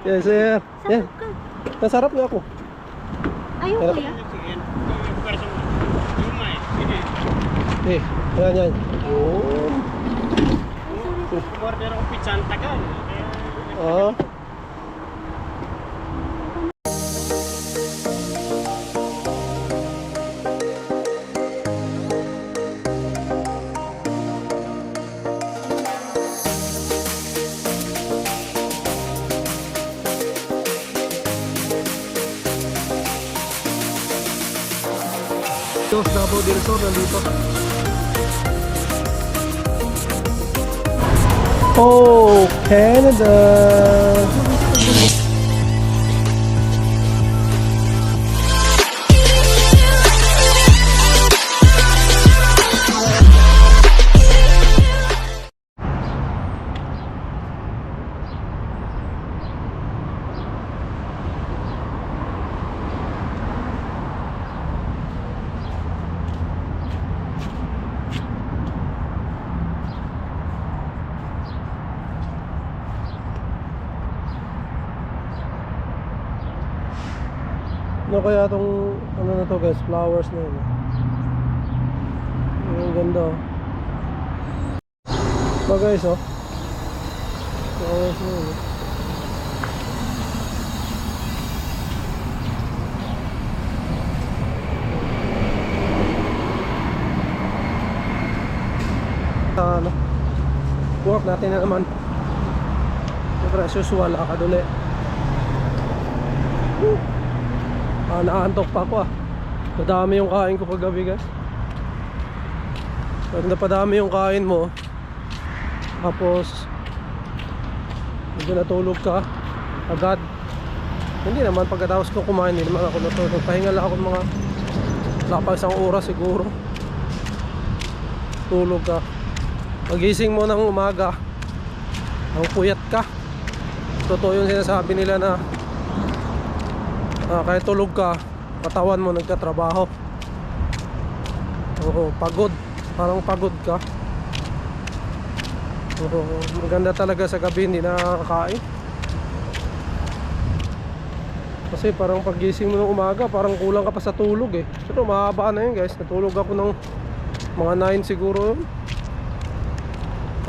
Yes, sir. Yan. Nasarap na ako. Ayaw kuya. Eh, yan yan. Oh. Order ako pizza ang tagal. Oh. Davao del Sur nandito. Oh, Canada. Ano kaya tong ano na to guys, flowers na yun. Ang ganda oh. So guys oh, flowers na yun. Ano, work natin na naman. Siyempre as usual, akaduli. Nakaantok pa ako ah. Madami yung kain ko kagabi guys. Pag napadami yung kain mo, tapos medyo natulog ka agad. Hindi naman pagkatapos ko kumain, hindi naman ako natulog. Pahinga lang ako ng mga lapag isang oras siguro. Tulog ka. Pagising mo ng umaga, ang puyat ka. Totoo yung sinasabi nila na kahit tulog ka, katawan mo nagtatrabaho. Oo, pagod. Parang pagod ka. Oo, maganda talaga sa gabi hindi nakakain. Kasi parang pagising mo ng umaga, parang kulang ka pa sa tulog eh. Pero mahaba na yun guys. Natulog ako ng mga 9 siguro yun.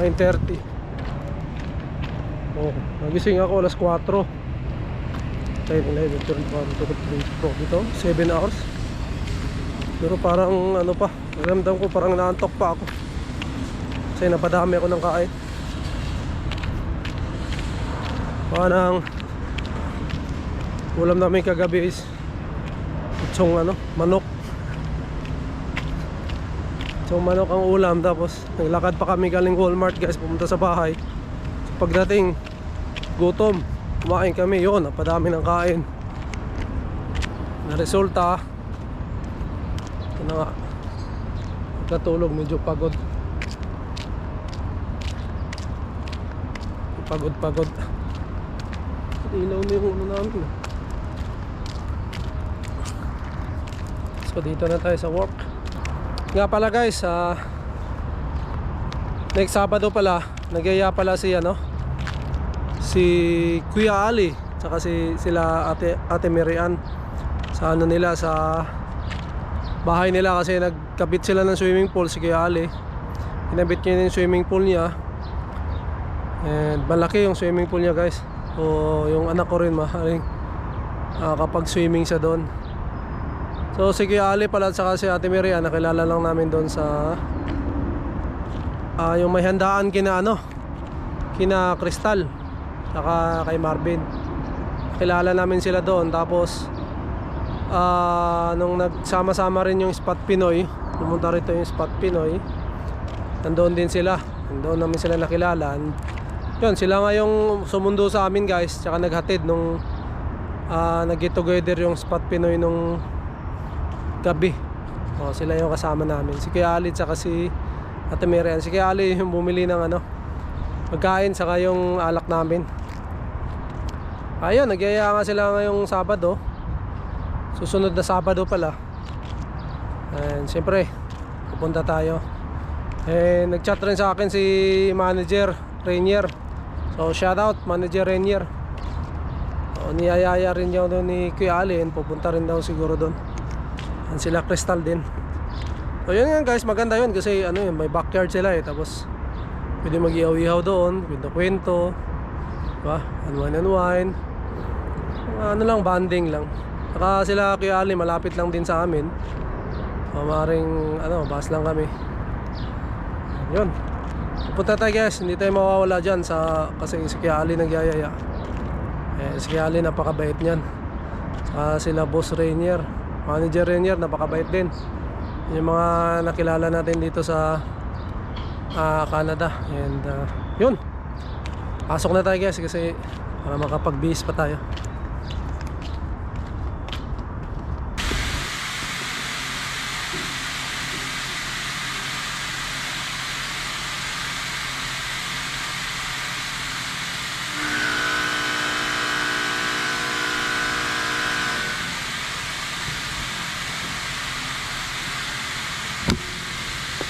9:30. Oo, nagising ako alas 4. 10, 11, 12, 1, 2, 3, 4 dito, 7 hours. Pero parang ano pa, naramdam ko parang naantok pa ako. Kasi napadami ako ng kain. Parang ulam namin kagabi is itsong ano, manok. Itsong manok ang ulam. Tapos naglakad pa kami galing Walmart guys, pumunta sa bahay. So, pagdating, gutom. Kumain kami, yun, napadami ng kain. Na resulta, ito na nga, pagkatulog medyo pagod. Pagod. Ilaw na yung ulo namin. So dito na tayo sa work. Nga pala guys, next Sabado pala, nagyaya pala si Kuya Ali tsaka sila ate Marian sa ano nila, sa bahay nila. Kasi nagkabit sila ng swimming pool. Si Kuya Ali kinabit niya yung swimming pool niya, and malaki yung swimming pool niya guys. So yung anak ko rin mahaling kapag swimming siya doon. So si Kuya Ali pala tsaka si ate Marian, nakilala lang namin doon sa yung may handaan kina Crystal saka kay Marvin. Kilala namin sila doon. Tapos nung nagsama-sama rin yung Spot Pinoy, pumunta rito yung Spot Pinoy, nandoon din sila. Nandoon namin sila nakilala. Yun, sila nga yung sumundo sa amin guys, tsaka naghatid nung nag-get together yung Spot Pinoy nung gabi. Sila yung kasama namin, si Kuya Ali tsaka si ate Marian. Si Kuya Ali yung bumili ng pagkain saka yung alak namin. Ayun, nagyaya nga sila ngayong Sabado. Susunod na Sabado pala. And siyempre pupunta tayo. Nag-chat rin sa akin si manager Rainier. So shout out Manager Renier. So niyayaya rin niya doon ni Kuya Allen, pupunta rin daw siguro doon. Yan sila Crystal din. So yun nga guys, maganda yun kasi ano yun, may backyard sila tapos pwede mag-ihaw-ihaw doon, kwento-kwento, diba? Unwind. Ano lang, bonding lang. Saka sila Kuya Allen malapit lang din sa amin. Maring bus lang kami. Yun. Pupunta tayo guys, hindi tayo mawawala dyan kasi si Kuya Ali nagyayaya. Si Kuya Ali napakabait niyan. Saka sila Boss Renier, Manager Renier, napakabait din. Yung mga nakilala natin dito sa Canada. And yun, pasok na tayo guys kasi para makapag-bihis pa tayo.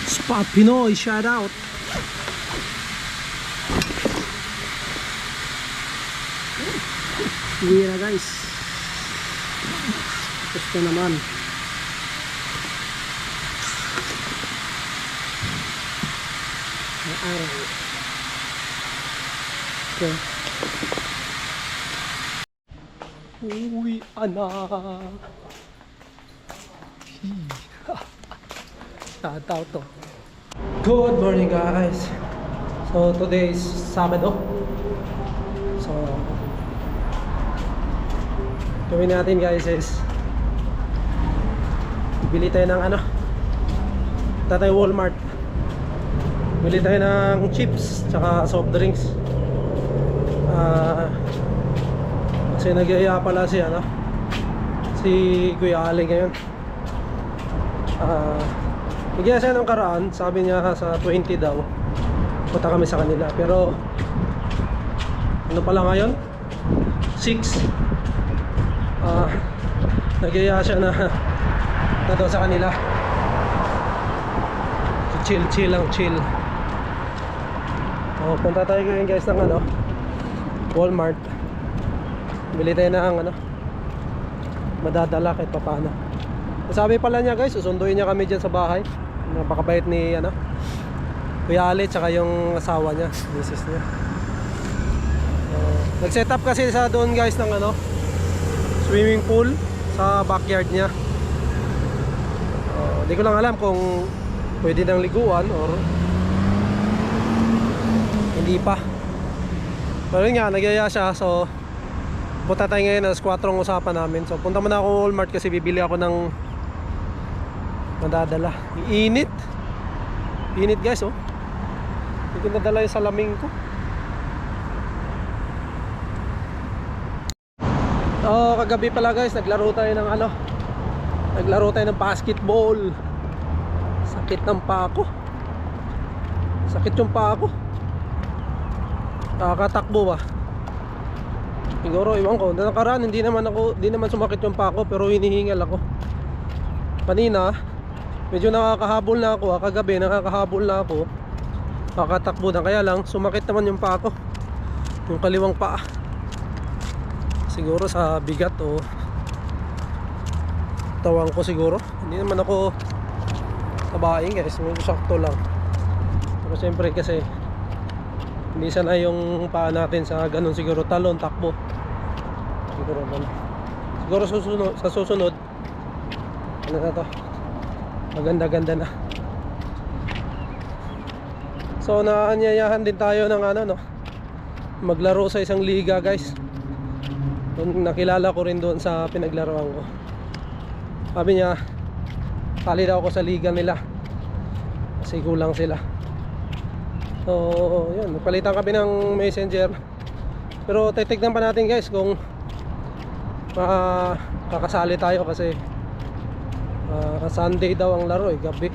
Spot Pinoy, shout out. Uwi na guys. Gusto naman. May araw. Okay. Uwi na. Tataw to. Good morning guys. So today is Sabado. So gawin natin guys is bili tayo ng punta tayo Walmart. Bili tayo ng chips tsaka soft drinks. Kasi nagyaya pala si Kuya Ali ngayon. Bigyan siya ng karaan, sabi niya sa 20 daw punta kami sa kanila, pero ano pala ngayon? 6. Nagyaya siya na daw sa kanila. So, chill lang. Punta tayo ngayon guys ng Walmart. Bili tayo ng madadala kahit papaano. Sabi pala niya guys, susunduin niya kami dyan sa bahay. Napakabait ni Kuya Ali tsaka yung asawa niya, misis niya. Nag-set up kasi sa doon guys ng swimming pool sa backyard niya. Hindi ko lang alam kung pwede nang liguan or hindi pa. Pero yun nga, nagyaya siya. So punta tayo ngayon, alas 4 ang usapan namin. So punta muna ako Walmart kasi bibili ako ng madadala. Init guys hindi ko nadala yung salaming ko. Kagabi pala guys naglaro tayo ng basketball. Sakit ng paa ko. Sakit yung paa ko. Kakatakbo ba siguro, iwan ko. Nakaraan hindi naman sumakit yung paa ko, pero hinihingal ako kanina. Medyo nakakahabol na ako, kagabi nakakahabol na ako, kakatakbo na, kaya lang sumakit naman yung paa ko, yung kaliwang paa. Siguro sa bigat o tawang ko siguro. Hindi naman ako tabain guys, medyo sakto lang. Pero siyempre kasi hindi sana yung paa natin sa ganun, siguro talon, takbo siguro sa susunod na to, maganda-ganda na. So naanyayahan din tayo ng maglaro sa isang liga guys. Nakilala ko rin doon sa pinaglaruan ko. Sabi niya sali daw ako sa liga nila kasi kulang sila. So yun, nagpalitan kami ng messenger. Pero titignan pa natin guys kung kakasali tayo kasi Sunday daw ang laro gabi.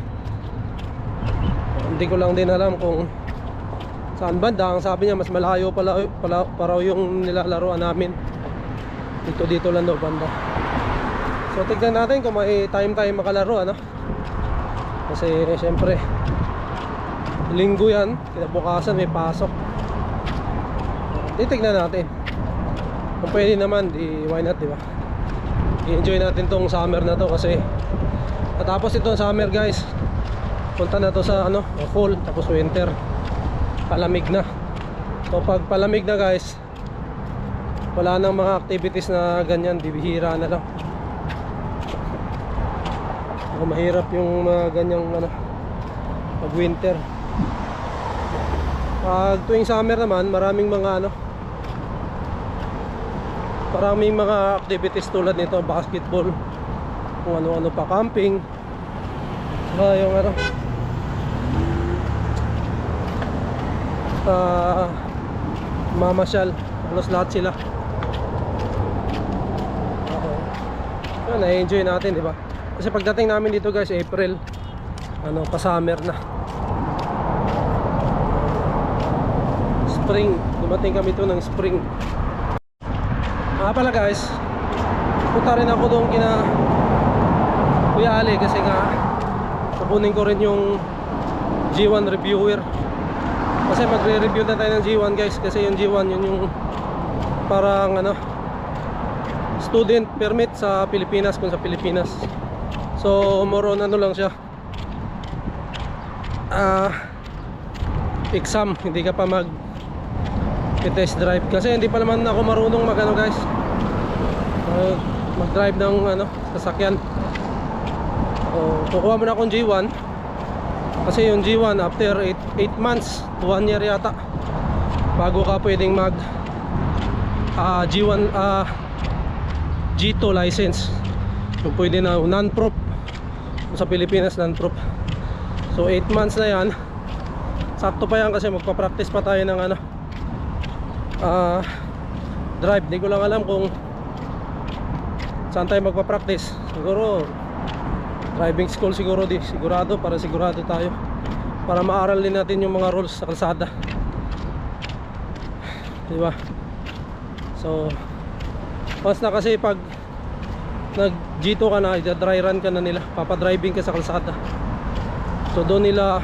Hindi ko lang din alam kung saan banda. Ang sabi niya mas malayo pala raw yung nilalaroan namin. Dito lang daw banda. So tignan natin kung may time tayo makalaro kasi syempre linggo yan, kinabukasan may pasok. titignan natin. Kung pwede naman, di why not, di ba? I-enjoy natin tong summer na to kasi natapos itong summer guys. Punta na to sa ano, fall, tapos winter. Palamig na. So pag palamig na guys, wala nang mga activities na ganyan, bibihira na lang. So, mahirap yung mga ganyang ano, pag winter. Pag tuwing summer naman, maraming mga activities tulad nito, basketball, kung ano-ano pa, camping. So yung mamasyal, halos lahat sila. Okay. Yun, na-enjoy natin, di ba? Kasi pagdating namin dito guys, April, pa summer na. Spring, dumating kami to ng spring. Pala guys, punta rin ako doon kina Kuya Ali kasi nga kukunin ko rin yung G1 reviewer. Kasi magre-review na tayo ng G1 guys, kasi yung G1 yun yung parang student permit sa Pilipinas, kung sa Pilipinas. So more on lang siya, exam, hindi ka pa test drive. Kasi hindi pa naman ako marunong guys, mag-drive ng sasakyan. So kukuha mo na akong G1. Kasi yung G1 after 8 months to 1 year yata, bago ka pwedeng mag G1 G2 license. So pwede na non-prop sa Pilipinas, non-prop. So 8 months na yan. Sakto pa yan kasi magpa-practice pa tayo ng drive. Di ko lang alam kung saan tayo magpa-practice. Siguro driving school siguro, sigurado, para sigurado tayo, para maaral din natin yung mga rules sa kalsada, di ba? So once na kasi pag nag G2 ka na, dry run ka na nila, papadriving ka sa kalsada. So doon nila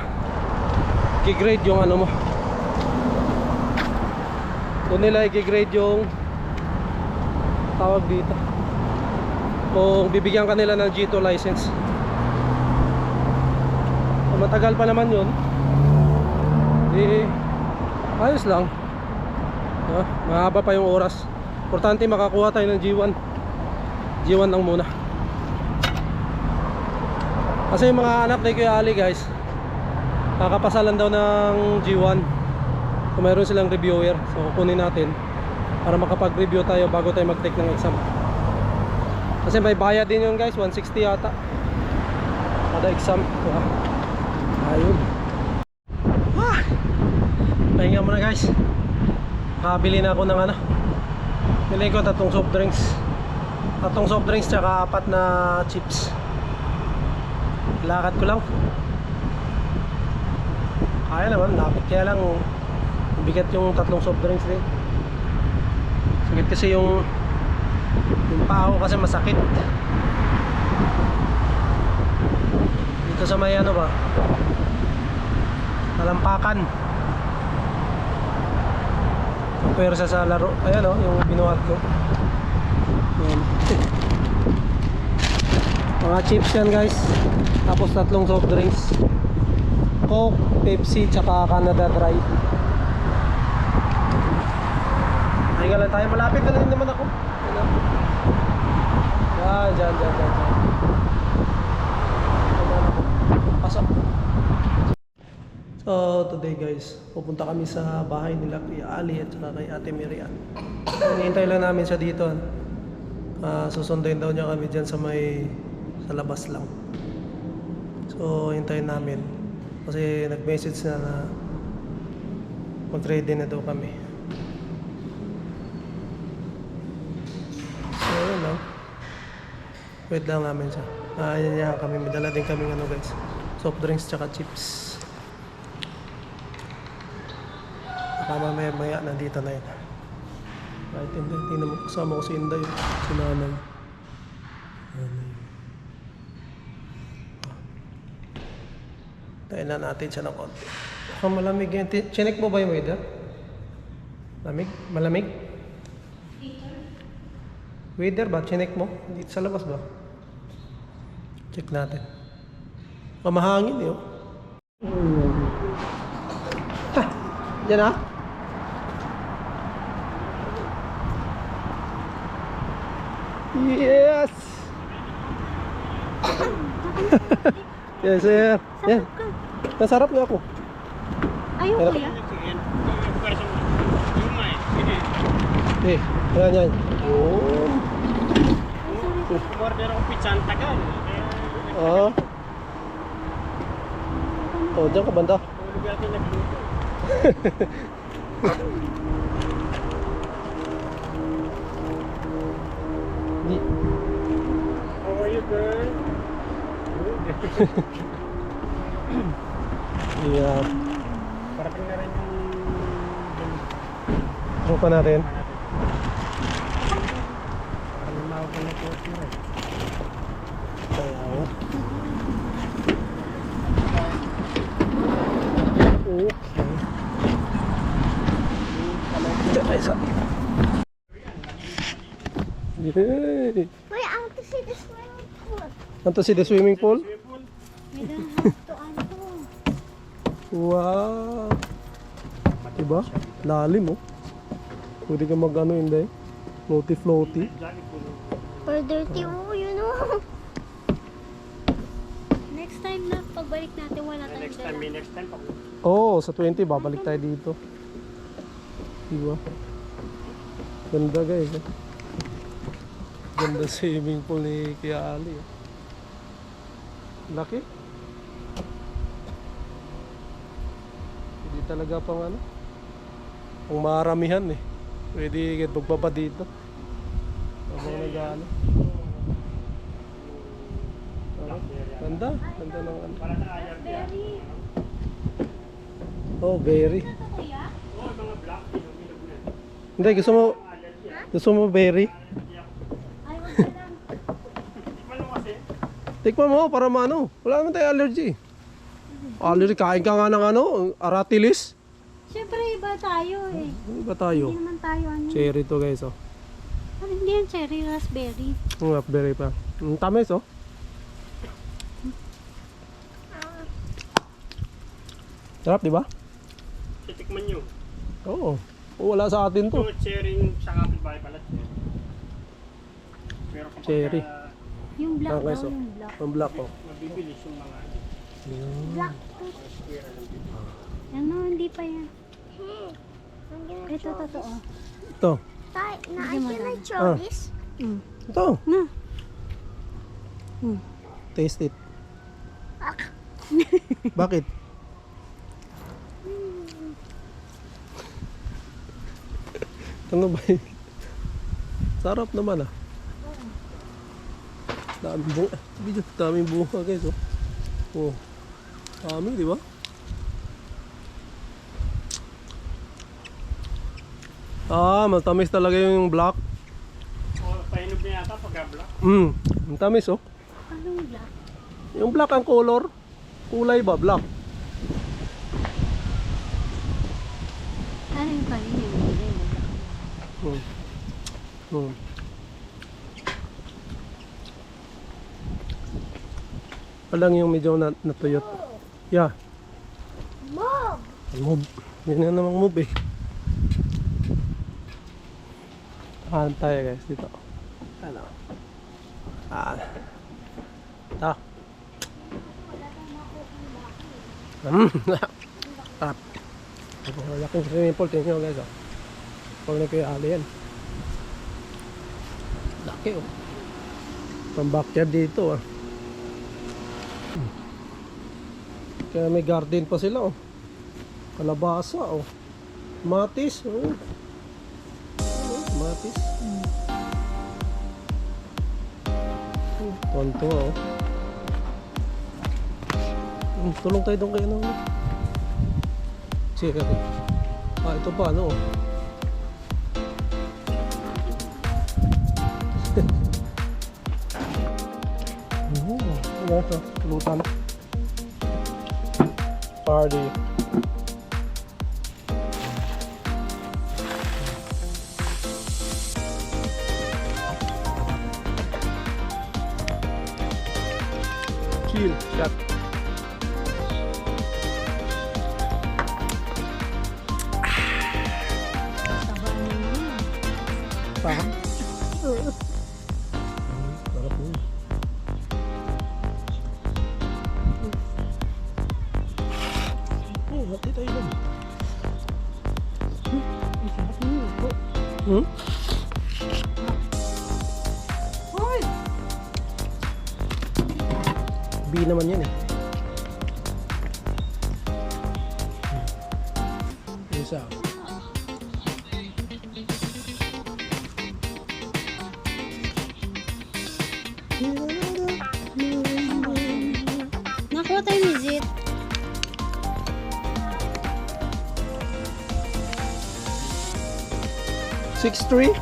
i-grade yung mo, doon nila i-grade yung tawag dito, kung bibigyan ka nila ng G2 license. So, matagal pa naman yun, ayos lang, mahaba pa yung oras. Importante makakuha tayo ng G1 lang muna. Kasi yung mga anak ni Kuya Ali guys, kakapasalan daw ng G1. So mayroon silang reviewer, so kukunin natin para makapag-review tayo bago tayo mag-take ng exam. Kasi may bayad din yun guys, 160 yata kada exam. Ayun, pahinga muna guys. Nakabili na ako ng bili ko 3 soft drinks, 3 soft drinks tsaka 4 na chips. Lakad ko lang, kaya naman, lapit. Kaya lang bigat yung 3 soft drinks din. Sakit kasi yung paa ko kasi masakit dito sa may ba, talampakan. Pwersa sa laro. Ayan yung binuhat ko. Ayan. Mga chips yan guys, tapos 3 soft drinks, Coke, Pepsi, tsaka Canada Dry. Hinga lang tayo, malapit na rin naman ako. Diyan. Pasok. So today guys, pupunta kami sa bahay nila Kuya Ali at saka kay Ate Miriam. Hinihintay lang namin siya dito. Susunduin daw niya kami dyan sa labas lang. So hintayin namin, kasi nag-message na mag-ready na daw kami. So yun lang, wait lang namin siya. Ayan kami, may dala din kami guys, soft drinks tsaka chips. Baka maya nandito na yun. Right, tingnan mo, kasama ko si Inday, si Nanay. Tayo na natin siya ng konti. Mukhang malamig yan. Chinek mo ba yung weather? Lamig? Malamig? Weather ba? Chinek mo? Dito sa labas ba? Check natin. Mahangin eh. Oh. Ha! Diyan ah. Yes! Yes, sir. Yan. Nasarap nga ako. Ayaw kuya. Eh, yan yan. Oh. Order ako pizza ang tagal. Ah. Oh, diyan ka banda. Tulog natin nagluto. Di. How are you, girl? Yeah. Parating na rin yung... Ano pa natin? Parang lumawag na po siya. Ayan. Okay. Diyan tayo sa... Yay! Kuya, I want to see the swimming pool. Nanto si the swimming pool? We don't have to ano. Wow! Diba? Lalim oh. Pwede ka mag ano hindi? Floaty-floaty. Or dirty you know. Next time na, pagbalik natin wala tayong Next time, dala. next time pa. Oo, sa 20 babalik tayo dito. Diba? Ganda guys eh. Ganda swimming pool ni Kuya Ali eh. Laki. Hindi talaga pang ano. Pang maramihan eh. Pwede kahit magpapa dito. Habang nag-ano. Ganda. Ganda ng ano. Para sa ayaw niya. Berry. Oh, berry. Ito kuya? Oo, mga black, ilog na. Hindi, gusto mo berry? Ay, wag na lang. Tikman mo kasi. Tikman mo para maano. Wala naman tayo allergy. Allergy, kain ka nga ng ano, aratilis. Siyempre, iba tayo eh. Ano ba tayo? Hindi naman tayo ano. Cherry to guys oh. Ano, hindi yan cherry, raspberry. Berry pa. Tamis oh. Sarap di ba? Titikman nyo. Oo. Oh, wala sa atin to. Ito, sharing sa kapitbahay pala. Pero kapag Cherry. Yung black Okay, daw, so. yung black. Ang black oh. Mabibilis yung mga Black. square lang dito. Ano, hindi pa yan. Ito, totoo. Ito. I can Ah. this? Ito. Na. Taste it. Bakit? Ano ba yun? Sarap naman ah. Daming bunga guys oh. Oh. Dami di ba? Ah, matamis talaga yung black. O, pahinog na yata pagka black. Ang tamis oh. Anong black? Yung black ang color. Kulay ba black? Ano yung kanin yung black? Hmm. Hmm. Alang yung medyo natuyot. Yeah. Mom! Move. Yan na namang move eh. Tahan tayo guys dito. Ano? Ah. Ta. Sarap. Laking swimming pool. Tingnan nyo guys oh. Pag na kayo ali yan. Laki oh. Pang backyard dito ah. Kaya may garden pa sila oh. Kalabasa oh. Matis oh. Matis. Tonto oh. Tulong tayo doon kayo ng cherry. Ah, ito pa ano oh. Ano ito? Lutan. Party. Chill. Shot. Taba naman. Pa. Sarap po. Oh, hati tayo lang. Ang sarap ng luto. Hmm? Hoy! B naman yan eh. Isa. Nakuha tayo ni Zit. Six 3